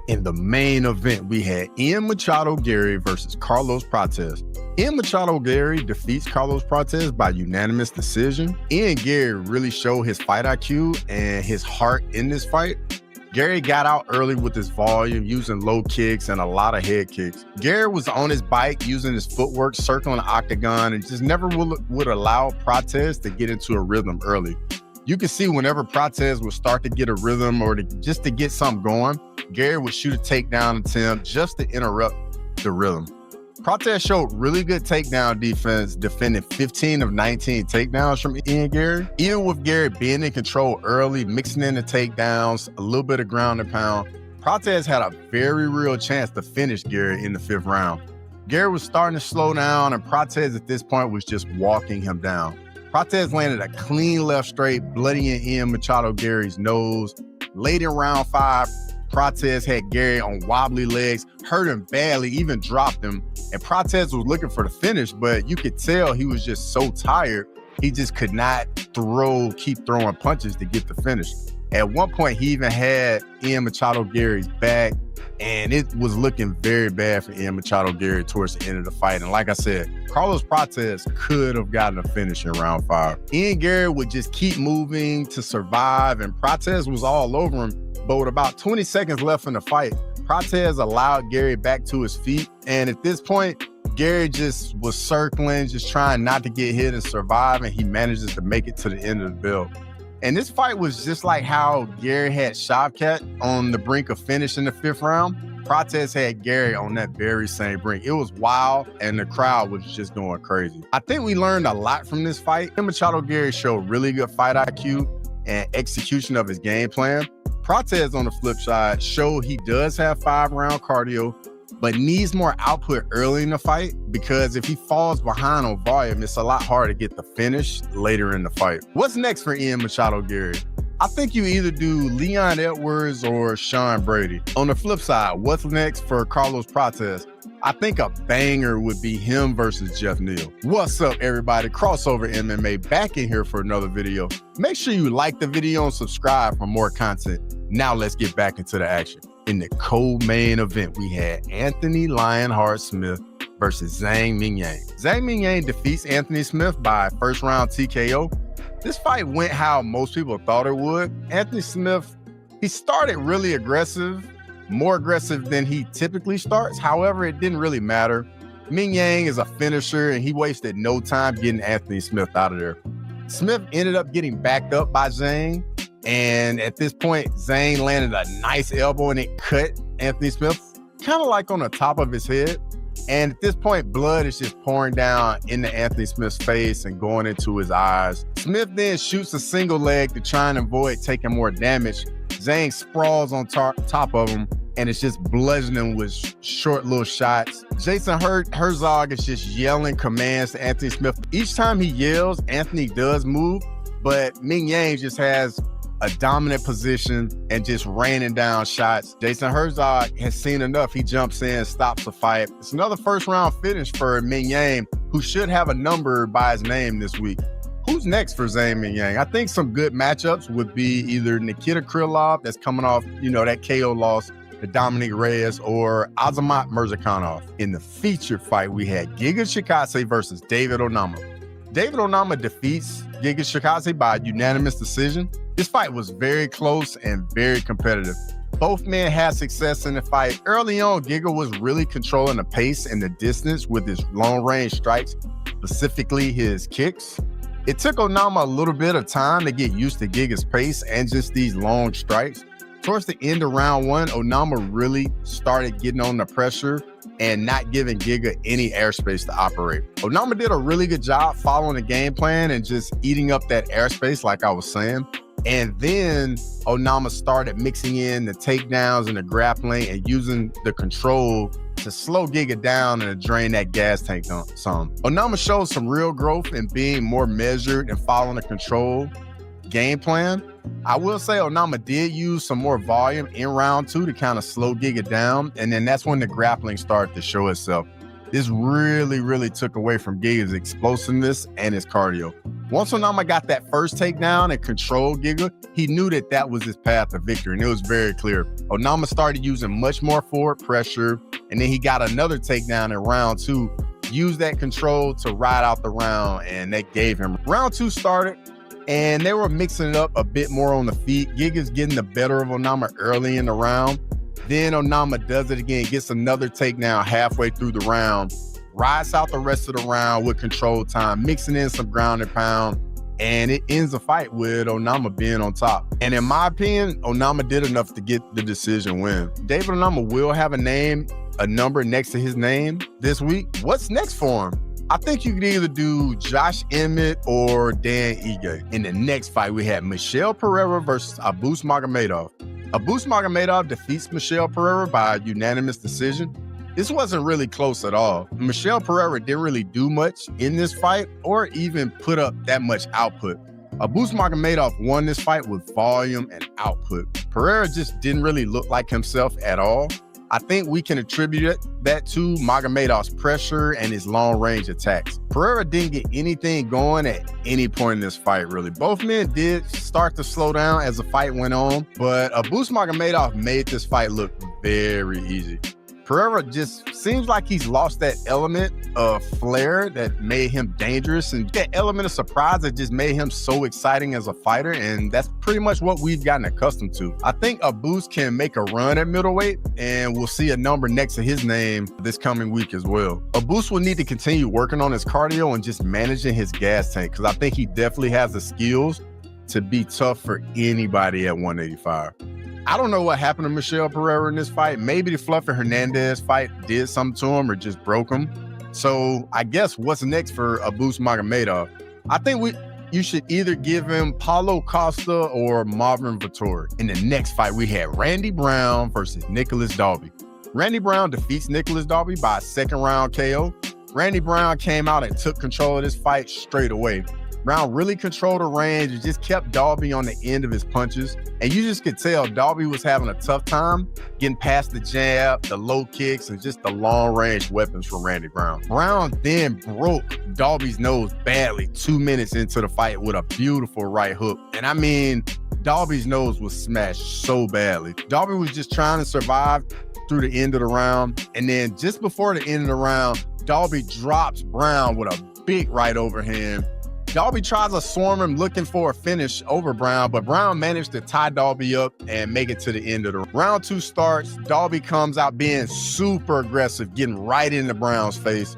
In the main event, we had Machado Garry versus Carlos Prates. Machado Garry defeats Carlos Prates by unanimous decision. Garry really showed his fight IQ and his heart in this fight. Garry got out early with his volume, using low kicks and a lot of head kicks. Garry was on his bike, using his footwork, circling the octagon, and just never would allow Prates to get into a rhythm early. You could see whenever Prates would start to get a rhythm or just to get something going, Garry would shoot a takedown attempt just to interrupt the rhythm. Prates showed really good takedown defense, defending 15 of 19 takedowns from Garry. Even with Garry being in control early, mixing in the takedowns, a little bit of ground and pound, Prates had a very real chance to finish Garry in the 5th round. Garry was starting to slow down, and Prates at this point was just walking him down. Prates landed a clean left straight, bloodying Machado Garry's nose. Late in round 5, Prates had Garry on wobbly legs, hurt him badly, even dropped him. And Prates was looking for the finish, but you could tell he was just so tired, he just could not keep throwing punches to get the finish. At one point, he even had Machado Garry's back, and it was looking very bad for Machado Garry towards the end of the fight. And like I said, Carlos Prates could have gotten a finish in round 5. Garry would just keep moving to survive, and Prates was all over him. But with about 20 seconds left in the fight, Prates allowed Garry back to his feet. And at this point, Garry just was circling, just trying not to get hit and survive, and he manages to make it to the end of the bell. And this fight was just like how Garry had Shavkat on the brink of finish in the 5th round. Prates had Garry on that very same brink. It was wild, and the crowd was just going crazy. I think we learned a lot from this fight. Machado Garry showed really good fight IQ and execution of his game plan. Prates, on the flip side, showed he does have 5-round cardio, but needs more output early in the fight, because if he falls behind on volume, it's a lot harder to get the finish later in the fight. What's next for Machado Garry? I think you either do Leon Edwards or Sean Brady. On the flip side, what's next for Carlos Prates? I think a banger would be him versus Jeff Neal. What's up, everybody? Crossover MMA back in here for another video. Make sure you like the video and subscribe for more content. Now let's get back into the action. In the co-main event, we had Anthony Lionheart Smith versus Zang Mingyang. Zang Mingyang defeats Anthony Smith by 1st round TKO. This fight went how most people thought it would. Anthony Smith, he started really aggressive, more aggressive than he typically starts. However, it didn't really matter. Mingyang is a finisher, and he wasted no time getting Anthony Smith out of there. Smith ended up getting backed up by Zang, and at this point, Zang landed a nice elbow, and it cut Anthony Smith kind of like on the top of his head. And at this point, blood is just pouring down into Anthony Smith's face and going into his eyes. Smith then shoots a single leg to try and avoid taking more damage. Zang sprawls on top of him, and it's just bludgeoning with short little shots. Jason Herzog is just yelling commands to Anthony Smith. Each time he yells, Anthony does move, but Mingyang just has a dominant position and just raining down shots. Jason Herzog has seen enough. He jumps in, stops the fight. It's another 1st round finish for Mingyang, who should have a number by his name this week. Who's next for Zang Mingyang? I think some good matchups would be either Nikita Krylov, that's coming off, that KO loss to Dominic Reyes, or Azamat Murzakanov. In the featured fight, we had Giga Chikadze versus David Onama. David Onama defeats Giga Chikadze by unanimous decision. This fight was very close and very competitive. Both men had success in the fight. Early on, Giga was really controlling the pace and the distance with his long-range strikes, specifically his kicks. It took Onama a little bit of time to get used to Giga's pace and just these long strikes. Towards the end of round 1, Onama really started getting on the pressure and not giving Giga any airspace to operate. Onama did a really good job following the game plan and just eating up that airspace, like I was saying. And then Onama started mixing in the takedowns and the grappling and using the control to slow Giga down and to drain that gas tank some. Onama showed some real growth in being more measured and following the control game plan. I will say Onama did use some more volume in round 2 to kind of slow Giga down, and then that's when the grappling started to show itself. This really took away from Giga's explosiveness and his cardio. Once Onama got that first takedown and controlled Giga, he knew that that was his path to victory, and it was very clear. Onama started using much more forward pressure, and then he got another takedown in round 2, used that control to ride out the round, and that gave him. Round 2 started, and they were mixing it up a bit more on the feet. Giga's getting the better of Onama early in the round. Then Onama does it again, gets another takedown halfway through the round, rides out the rest of the round with control time, mixing in some ground and pound, and it ends the fight with Onama being on top. And in my opinion, Onama did enough to get the decision win. David Onama will have a number next to his name this week. What's next for him? I think you could either do Josh Emmett or Dan Ige. In the next fight, we had Michel Pereira versus Abus Magomedov. Abus Magomedov defeats Michel Pereira by unanimous decision. This wasn't really close at all. Michel Pereira didn't really do much in this fight or even put up that much output. Abus Magomedov won this fight with volume and output. Pereira just didn't really look like himself at all. I think we can attribute that to Magomedov's pressure and his long-range attacks. Pereira didn't get anything going at any point in this fight, really. Both men did start to slow down as the fight went on, but Abus Magomedov made this fight look very easy. Pereira just seems like he's lost that element of flair that made him dangerous, and that element of surprise that just made him so exciting as a fighter, and that's pretty much what we've gotten accustomed to. I think Abus can make a run at middleweight, and we'll see a number next to his name this coming week as well. Abus will need to continue working on his cardio and just managing his gas tank, because I think he definitely has the skills to be tough for anybody at 185. I don't know what happened to Michel Pereira in this fight. Maybe the Fluffy Hernandez fight did something to him or just broke him. So I guess what's next for Abus Magomedov? I think you should either give him Paulo Costa or Marvin Vettori. In the next fight, we had Randy Brown versus Nicolas Dalby. Randy Brown defeats Nicolas Dalby by a second round KO. Randy Brown came out and took control of this fight straight away. Brown really controlled the range and just kept Dalby on the end of his punches. And you just could tell Dalby was having a tough time getting past the jab, the low kicks, and just the long-range weapons from Randy Brown. Brown then broke Dalby's nose badly 2 minutes into the fight with a beautiful right hook. And I mean, Dalby's nose was smashed so badly. Dalby was just trying to survive through the end of the round. And then just before the end of the round, Dalby drops Brown with a big right overhand. Dalby tries to swarm him looking for a finish over Brown, but Brown managed to tie Dalby up and make it to the end of the round. Round 2 starts. Dalby comes out being super aggressive, getting right into Brown's face.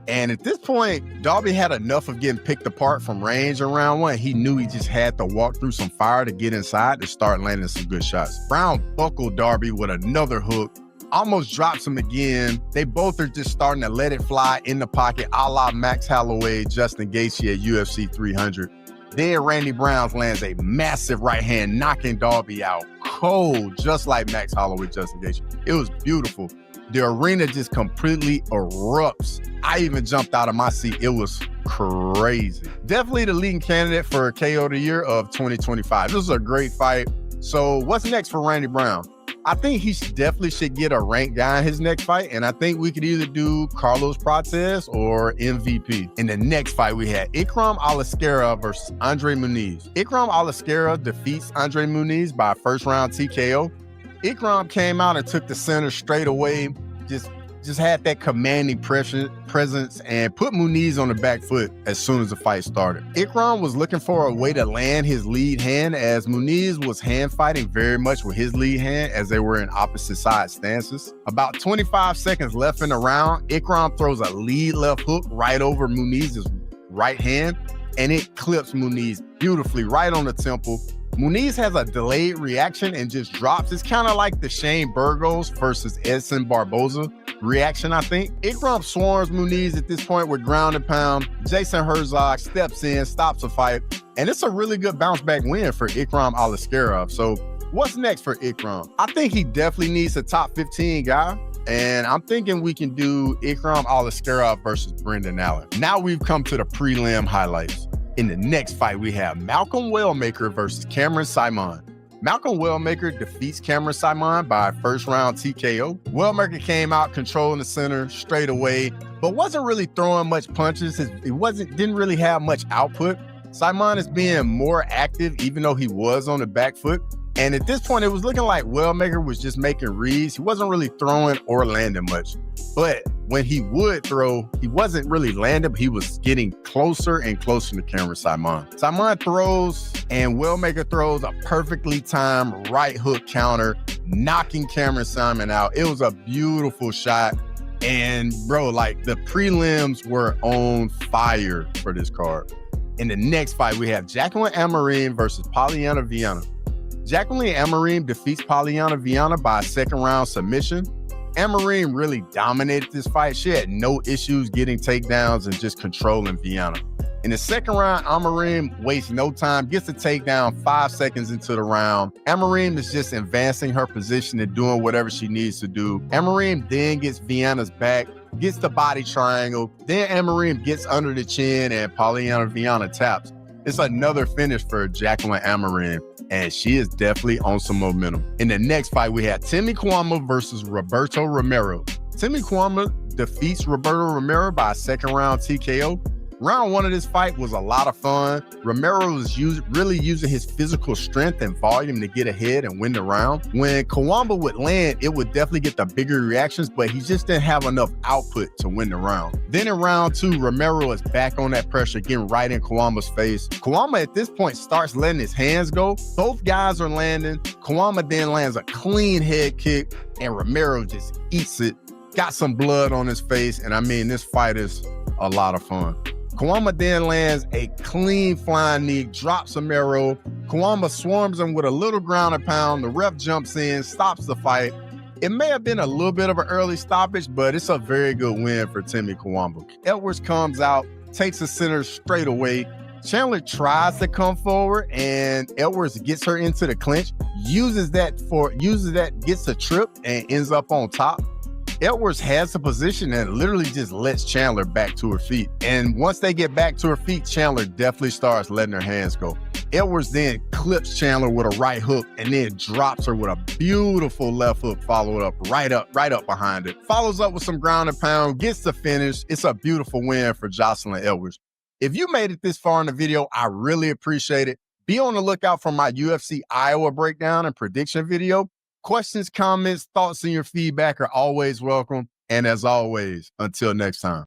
And at this point, Dalby had enough of getting picked apart from range in round 1. He knew he just had to walk through some fire to get inside to start landing some good shots. Brown buckled Dalby with another hook, almost drops him again. They both are just starting to let it fly in the pocket, a la Max Holloway, Justin Gaethje at UFC 300. Then Randy Brown lands a massive right hand, knocking Dalby out cold, just like Max Holloway, Justin Gaethje. It was beautiful. The arena just completely erupts. I even jumped out of my seat. It was crazy. Definitely the leading candidate for KO of the year of 2025. This was a great fight. So what's next for Randy Brown? I think he definitely should get a ranked guy in his next fight, and I think we could either do Carlos Prates or MVP. In the next fight, we had Ikram Aliskerov versus Andre Muniz. Ikram Aliskerov defeats Andre Muniz by a first-round TKO. Ikram came out and took the center straight away, just had that commanding presence and put Muniz on the back foot as soon as the fight started. Ikram was looking for a way to land his lead hand, as Muniz was hand fighting very much with his lead hand as they were in opposite side stances. About 25 seconds left in the round, Ikram throws a lead left hook right over Muniz's right hand, and it clips Muniz beautifully right on the temple. Muniz has a delayed reaction and just drops. It's kind of like the Shane Burgos versus Edson Barboza reaction, I think. Ikram swarms Muniz at this point with ground and pound. Jason Herzog steps in, stops the fight, and it's a really good bounce back win for Ikram Aliskerov. So what's next for Ikram? I think he definitely needs a top 15 guy, and I'm thinking we can do Ikram Aliskerov versus Brendan Allen. Now we've come to the prelim highlights. In the next fight, we have Malcolm Wellmaker versus Cameron Simon. Malcolm Wellmaker defeats Cameron Seaman by a first-round TKO. Wellmaker came out controlling the center straight away, but wasn't really throwing much punches. Didn't really have much output. Seaman is being more active, even though he was on the back foot. And at this point, it was looking like Wellmaker was just making reads. He wasn't really throwing or landing much. But when he would throw, he wasn't really landing, but he was getting closer and closer to Cameron Seaman. Seaman throws, and Wellmaker throws a perfectly timed right hook counter, knocking Cameron Seaman out. It was a beautiful shot. And bro, like the prelims were on fire for this card. In the next fight, we have Jaqueline Amorim versus Polyana Viana. Jaqueline Amorim defeats Polyana Viana by a second-round submission. Amorim really dominated this fight. She had no issues getting takedowns and just controlling Viana. In the second round, Amorim wastes no time, gets the takedown 5 seconds into the round. Amorim is just advancing her position and doing whatever she needs to do. Amorim then gets Viana's back, gets the body triangle. Then Amorim gets under the chin and Polyana Viana taps. It's another finish for Jaqueline Amorim, and she is definitely on some momentum. In the next fight, we had Timmy Kwama versus Roberto Romero. Timmy Kwama defeats Roberto Romero by a second-round TKO. Round one of this fight was a lot of fun. Romero was really using his physical strength and volume to get ahead and win the round. When Kwama would land, it would definitely get the bigger reactions, but he just didn't have enough output to win the round. Then in round two, Romero is back on that pressure, getting right in Kwama's face. Kwama at this point starts letting his hands go. Both guys are landing. Kwama then lands a clean head kick, and Romero just eats it. Got some blood on his face, and I mean, this fight is a lot of fun. Kwama then lands a clean flying knee, drops Romero. Kwama swarms him with a little ground and pound. The ref jumps in, stops the fight. It may have been a little bit of an early stoppage, but it's a very good win for Timmy Kwama. Edwards comes out, takes the center straight away. Chandler tries to come forward, and Edwards gets her into the clinch, uses that, gets a trip, and ends up on top. Edwards has the position and literally just lets Chandler back to her feet. And once they get back to her feet, Chandler definitely starts letting her hands go. Edwards then clips Chandler with a right hook and then drops her with a beautiful left hook, followed up right up behind it. Follows up with some ground and pound, gets the finish. It's a beautiful win for Joselyne Edwards. If you made it this far in the video, I really appreciate it. Be on the lookout for my UFC Iowa breakdown and prediction video. Questions, comments, thoughts, and your feedback are always welcome. And as always, until next time.